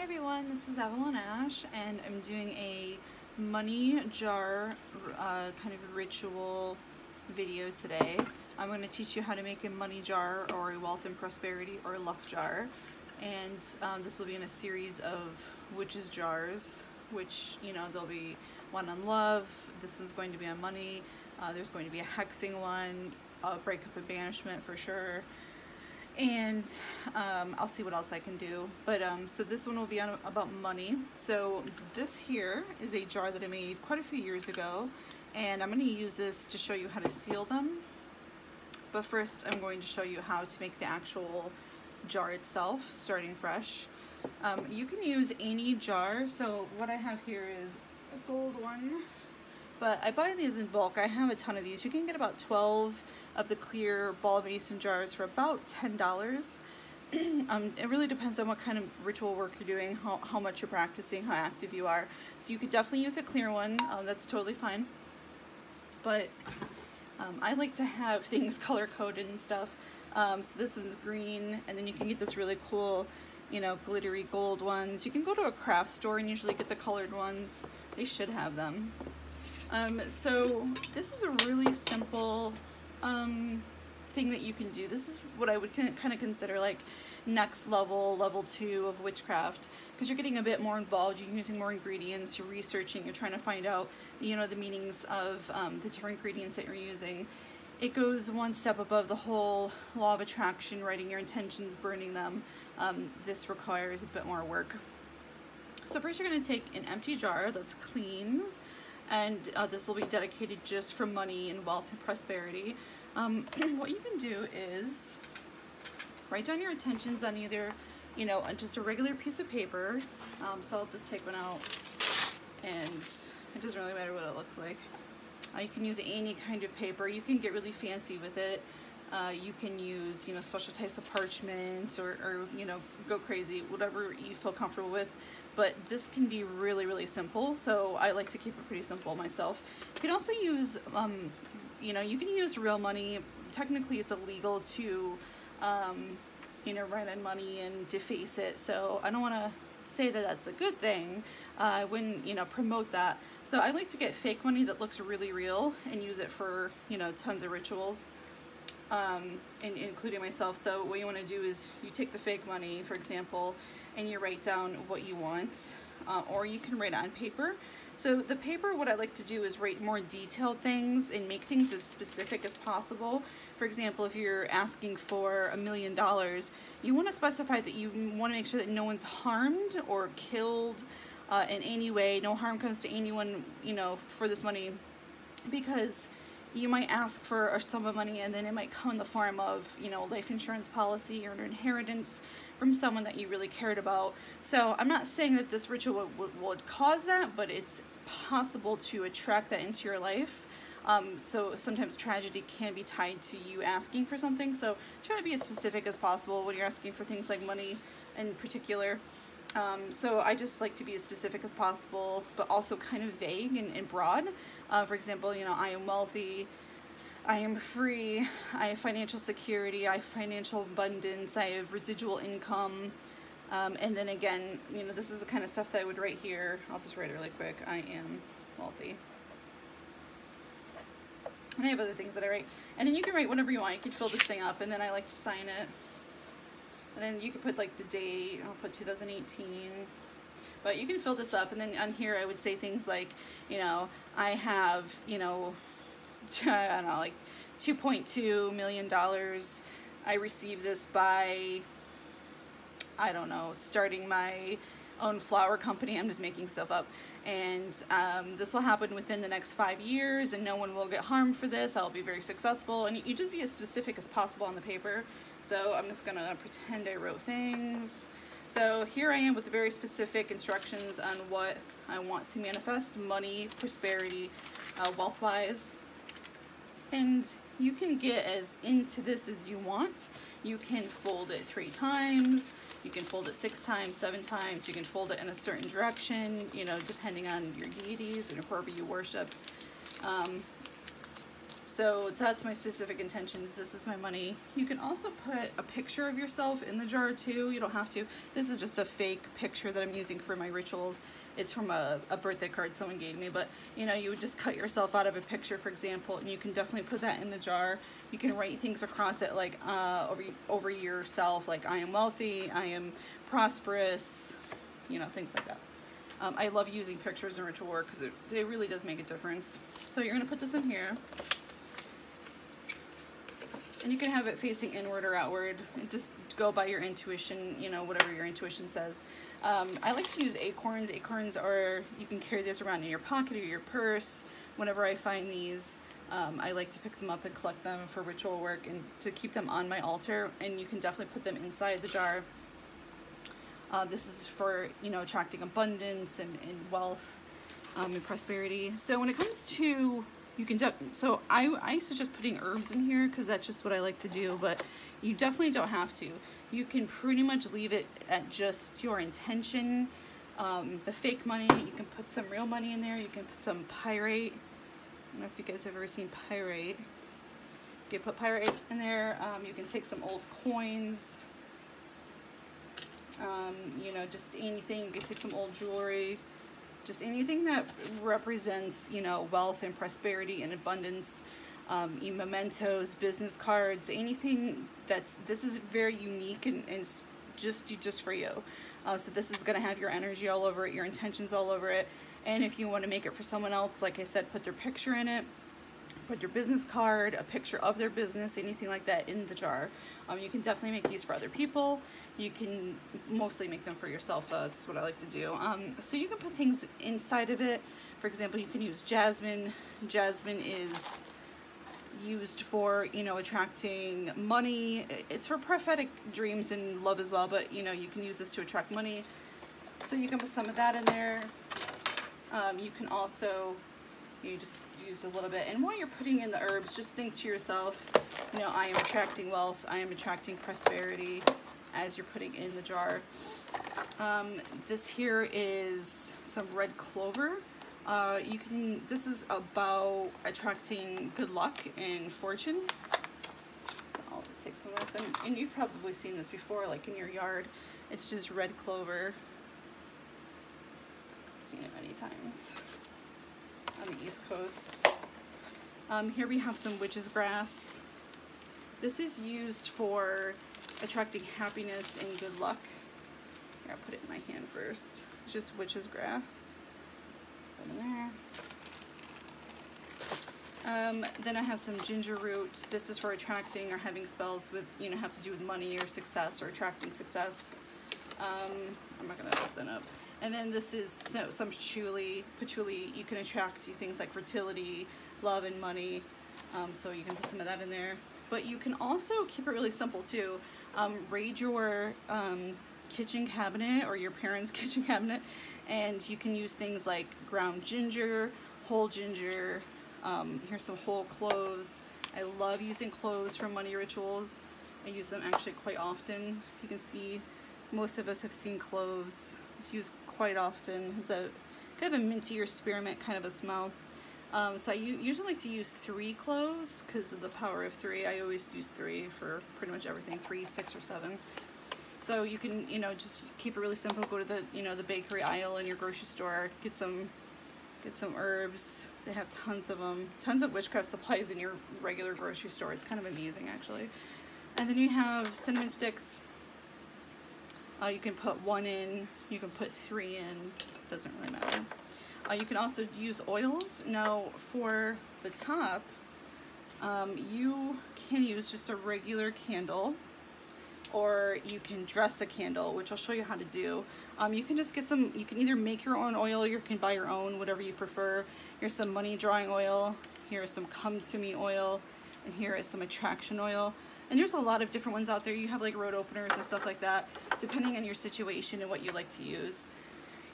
Hey everyone, this is Avalon Ash, and I'm doing a money jar kind of ritual video today. I'm going to teach you how to make a money jar or a wealth and prosperity or luck jar, and this will be in a series of witches jars, which, you know, there'll be one on love, this one's going to be on money, there's going to be a hexing one, breakup and banishment for sure. And I'll see what else I can do. But so this one will be on about money. So this here is a jar that I made quite a few years ago, and I'm going to use this to show you how to seal them. But first I'm going to show you how to make the actual jar itself, starting fresh. You can use any jar. So what I have here is a gold one, but I buy these in bulk. I have a ton of these. You can get about 12 of the clear ball mason jars for about $10. It really depends on what kind of ritual work you're doing, how much you're practicing, how active you are. So you could definitely use a clear one. That's totally fine. But I like to have things color coded and stuff. So this one's green, and then you can get this really cool, you know, glittery gold ones. You can go to a craft store and usually get the colored ones. They should have them. So this is a really simple thing that you can do. This is what I would kind of consider like next level, level 2 of witchcraft, because you're getting a bit more involved. You're using more ingredients, you're researching, you're trying to find out, you know, the meanings of the different ingredients that you're using. It goes one step above the whole law of attraction, writing your intentions, burning them. This requires a bit more work. So first you're going to take an empty jar that's clean, and this will be dedicated just for money and wealth and prosperity. What you can do is write down your intentions on either, you know, on just a regular piece of paper. So I'll just take one out, and it doesn't really matter what it looks like. You can use any kind of paper. You can get really fancy with it. You can use, you know, special types of parchment, or you know, go crazy, whatever you feel comfortable with. But this can be really, really simple. So I like to keep it pretty simple myself. You can also use, you know, you can use real money. Technically, it's illegal to, you know, write on money and deface it. So I don't want to say that that's a good thing. I wouldn't, you know, promote that. So I like to get fake money that looks really real and use it for, you know, tons of rituals. And including myself. So what you want to do is you take the fake money, for example, and you write down what you want, or you can write it on paper. So the paper, what I like to do is write more detailed things and make things as specific as possible. For example, if you're asking for $1 million, you want to specify that you want to make sure that no one's harmed or killed in any way. No harm comes to anyone, you know, for this money, because you might ask for a sum of money and then it might come in the form of, you know, life insurance policy or an inheritance from someone that you really cared about. So I'm not saying that this ritual would cause that, but it's possible to attract that into your life. So sometimes tragedy can be tied to you asking for something. So try to be as specific as possible when you're asking for things like money in particular. So I just like to be as specific as possible, but also kind of vague and broad. For example, you know, I am wealthy, I am free, I have financial security, I have financial abundance, I have residual income. And then again, you know, this is the kind of stuff that I would write here. I'll just write it really quick. I am wealthy. And I have other things that I write. And then you can write whatever you want. You can fill this thing up, and then I like to sign it. And then you can put like the date. I'll put 2018. But you can fill this up, and then on here I would say things like, you know, I have, you know, I don't know, like $2.2 million. I received this by, I don't know, starting my own flower company. I'm just making stuff up. And this will happen within the next 5 years, and no one will get harmed for this. I'll be very successful. And you just be as specific as possible on the paper. So I'm just gonna pretend I wrote things. So here I am with very specific instructions on what I want to manifest: money, prosperity, wealth-wise. And you can get as into this as you want. You can fold it 3 times, you can fold it 6 times, 7 times, you can fold it in a certain direction, you know, depending on your deities and whoever you worship. So that's my specific intentions. This is my money. You can also put a picture of yourself in the jar too. You don't have to. This is just a fake picture that I'm using for my rituals. It's from a birthday card someone gave me, but you know, you would just cut yourself out of a picture, for example, and you can definitely put that in the jar. You can write things across it like over yourself, like I am wealthy, I am prosperous, you know, things like that. I love using pictures in ritual work because it really does make a difference. So you're going to put this in here. And you can have it facing inward or outward. And just go by your intuition, you know, whatever your intuition says. I like to use acorns. Acorns are, you can carry this around in your pocket or your purse. Whenever I find these, I like to pick them up and collect them for ritual work and to keep them on my altar. And you can definitely put them inside the jar. This is for, you know, attracting abundance and wealth and prosperity. So when it comes to, you can, so I suggest putting herbs in here because that's just what I like to do, but you definitely don't have to. You can pretty much leave it at just your intention. The fake money, you can put some real money in there. You can put some pyrite. I don't know if you guys have ever seen pyrite. You can put pyrite in there. You can take some old coins. You know, just anything. You can take some old jewelry. Just anything that represents, you know, wealth and prosperity and abundance. Mementos, business cards, anything that's, this is very unique and just for you. So this is going to have your energy all over it, your intentions all over it. And if you want to make it for someone else, like I said, put their picture in it, put their business card, a picture of their business, anything like that in the jar. You can definitely make these for other people. You can mostly make them for yourself. That's what I like to do. So you can put things inside of it. For example, you can use jasmine. Jasmine is used for, you know, attracting money. It's for prophetic dreams and love as well, but you know, you can use this to attract money. So you can put some of that in there. You can also, you just use a little bit. And while you're putting in the herbs, just think to yourself, you know, I am attracting wealth, I am attracting prosperity as you're putting in the jar. This here is some red clover. This is about attracting good luck and fortune. So I'll just take some of this. And you've probably seen this before, like in your yard. It's just red clover. I've seen it many times on the East Coast. Here we have some witch's grass. This is used for attracting happiness and good luck. Here, I'll put it in my hand first. Just witch's grass. Put it in there. Then I have some ginger root. This is for attracting or having spells with, you know, have to do with money or success or attracting success. I'm not gonna open up. And then this is some patchouli. Patchouli, you can attract things like fertility, love, and money. So you can put some of that in there. But you can also keep it really simple too. Raid your kitchen cabinet or your parents' kitchen cabinet, and you can use things like ground ginger, whole ginger. Here's some whole cloves. I love using cloves for money rituals. I use them actually quite often. You can see most of us have seen cloves. It's used quite often. It's a kind of a minty or spearmint kind of a smell. So I usually like to use 3 cloves because of the power of 3. I always use 3 for pretty much everything, 3, 6, or 7. So you can, you know, just keep it really simple. Go to the, you know, the bakery aisle in your grocery store, get some herbs. They have tons of them, tons of witchcraft supplies in your regular grocery store. It's kind of amazing actually. And then you have cinnamon sticks. You can put 1 in, you can put 3 in, doesn't really matter. You can also use oils. Now for the top, you can use just a regular candle, or you can dress the candle, which I'll show you how to do. You can just get some, you can either make your own oil or you can buy your own, whatever you prefer. Here's some money drawing oil, here is some come to me oil, and here is some attraction oil. And there's a lot of different ones out there. You have like road openers and stuff like that, depending on your situation and what you like to use.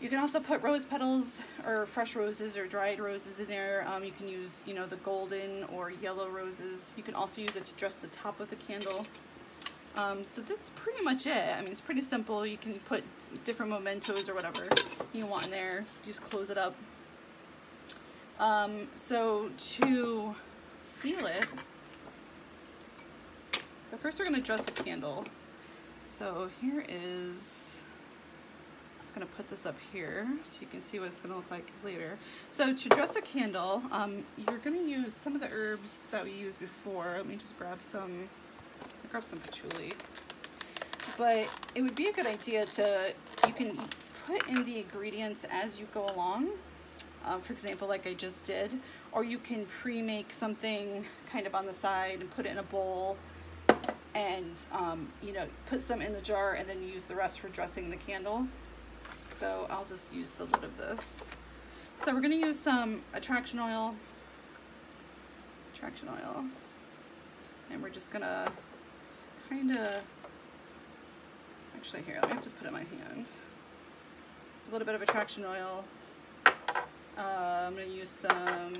You can also put rose petals or fresh roses or dried roses in there. You can use, you know, the golden or yellow roses. You can also use it to dress the top of the candle. So that's pretty much it. I mean, it's pretty simple. You can put different mementos or whatever you want in there. Just close it up. So to seal it. So first we're going to dress a candle. So here is, I'm just going to put this up here so you can see what it's going to look like later. So to dress a candle, you're going to use some of the herbs that we used before. Let me just grab some patchouli. But it would be a good idea to, you can put in the ingredients as you go along. For example, like I just did, or you can pre-make something kind of on the side and put it in a bowl and, you know, put some in the jar and then use the rest for dressing the candle. So I'll just use the lid of this. So we're going to use some attraction oil, and we're just going to kind of, actually here, let me just put it in my hand. A little bit of attraction oil. I'm going to use some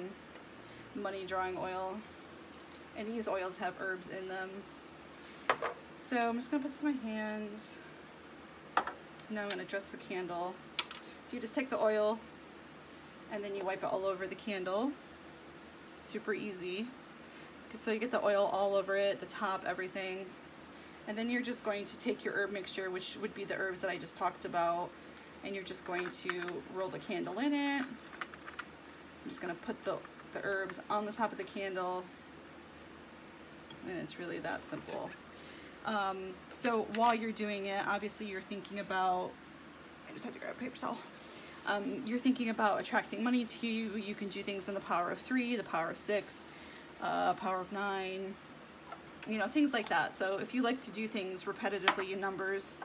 money drawing oil, and these oils have herbs in them. So I'm just going to put this in my hands. Now I'm going to dress the candle. So you just take the oil and then you wipe it all over the candle. Super easy. So you get the oil all over it, the top, everything. And then you're just going to take your herb mixture, which would be the herbs that I just talked about, and you're just going to roll the candle in it. I'm just going to put the herbs on the top of the candle, and it's really that simple. So while you're doing it, obviously you're thinking about, I just had to grab a paper towel. You're thinking about attracting money to you. You can do things in the power of 3, the power of 6, power of 9, you know, things like that. So if you like to do things repetitively in numbers,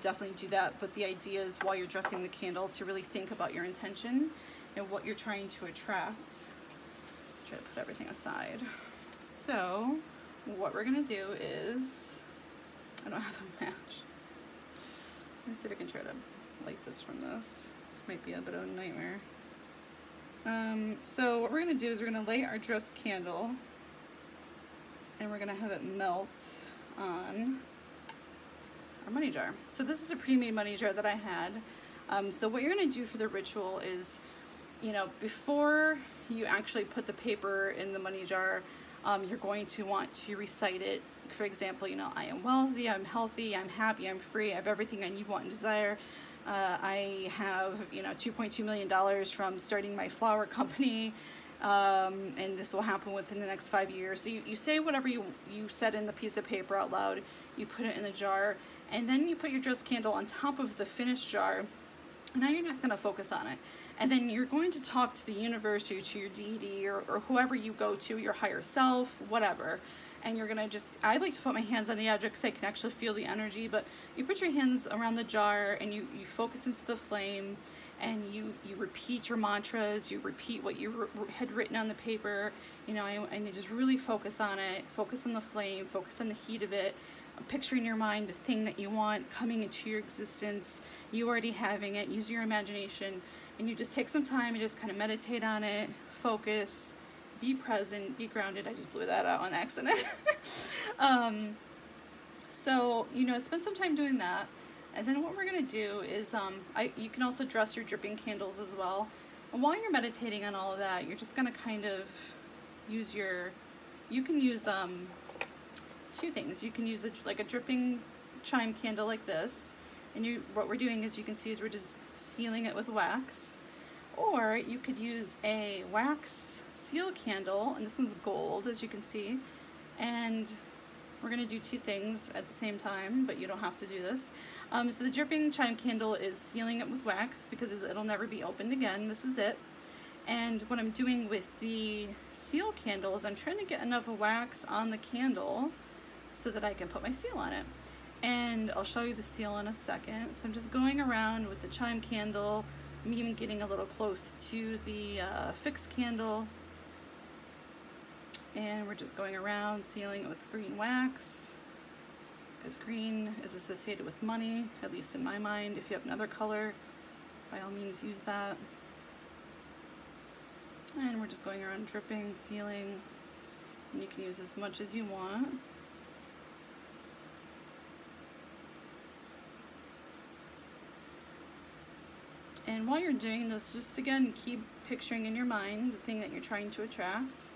definitely do that. But the idea is while you're dressing the candle to really think about your intention and what you're trying to attract. Try to put everything aside. So what we're gonna do is, I don't have a match. Let me see if I can try to light this from this. This might be a bit of a nightmare. So what we're gonna do is we're gonna light our dress candle, and we're gonna have it melt on our money jar. So this is a pre-made money jar that I had. So what you're gonna do for the ritual is, you know, before you actually put the paper in the money jar, you're going to want to recite it. For example, you know, I am wealthy, I'm healthy, I'm happy, I'm free, I have everything I need, want, and desire. I have, you know, $2.2 million from starting my flower company, and this will happen within the next 5 years. So you say whatever you said in the piece of paper out loud, you put it in the jar, and then you put your dress candle on top of the finished jar. Now you're just going to focus on it. And then you're going to talk to the universe or to your deity or whoever you go to, your higher self, whatever. And you're going to just, I like to put my hands on the object because I can actually feel the energy, but you put your hands around the jar and you focus into the flame, and you repeat your mantras, you repeat what you had written on the paper, you know, and you just really focus on it, focus on the flame, focus on the heat of it. Picture in your mind the thing that you want coming into your existence, you already having it. Use your imagination, and you just take some time and just kind of meditate on it, focus, be present, be grounded. I just blew that out on accident. So, you know, spend some time doing that. And then what we're going to do is, you can also dress your dripping candles as well. And while you're meditating on all of that, you're just going to kind of use you can use, two things. You can use like a dripping chime candle like this, and what we're doing, as you can see, is we're just sealing it with wax. Or you could use a wax seal candle, and this one's gold, as you can see, and we're going to do two things at the same time, but you don't have to do this. So the dripping chime candle is sealing it with wax because it'll never be opened again. This is it. And what I'm doing with the seal candle is I'm trying to get enough wax on the candle so that I can put my seal on it. And I'll show you the seal in a second. So I'm just going around with the chime candle. I'm even getting a little close to the fixed candle. And we're just going around sealing it with green wax, because green is associated with money, at least in my mind. If you have another color, by all means use that. And we're just going around dripping, sealing, and you can use as much as you want. And while you're doing this, just again, keep picturing in your mind the thing that you're trying to attract.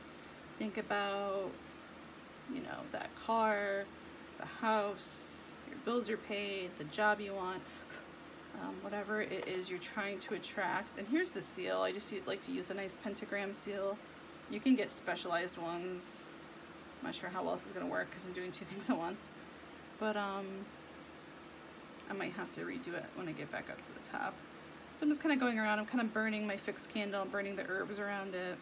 Think about, you know, that car, the house, your bills are paid, the job you want, whatever it is you're trying to attract. And here's the seal. I just like to use a nice pentagram seal. You can get specialized ones. I'm not sure how well this is going to work because I'm doing two things at once. But I might have to redo it when I get back up to the top. So I'm just kind of going around. I'm kind of burning my fixed candle. I'm burning the herbs around it.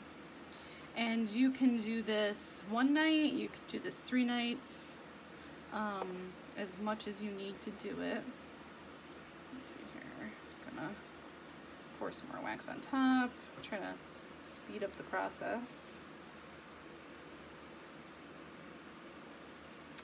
And you can do this one night. You can do this 3 nights. As much as you need to do it. Let's see here. I'm just going to pour some more wax on top. I'm trying to speed up the process.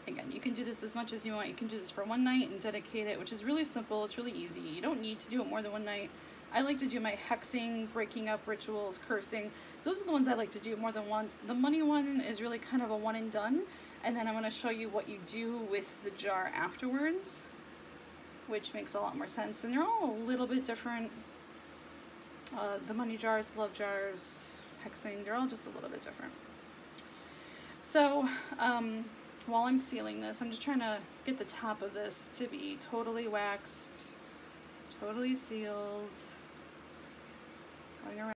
Again, you can do this as much as you want. You can do this for one night and dedicate it, which is really simple. It's really easy. You don't need to do it more than one night. I like to do my hexing, breaking up rituals, cursing. Those are the ones I like to do more than once. The money one is really kind of a one and done. And then I'm going to show you what you do with the jar afterwards, which makes a lot more sense. And they're all a little bit different. The money jars, the love jars, hexing, they're all just a little bit different. So, while I'm sealing this, I'm just trying to get the top of this to be totally waxed, totally sealed, going around.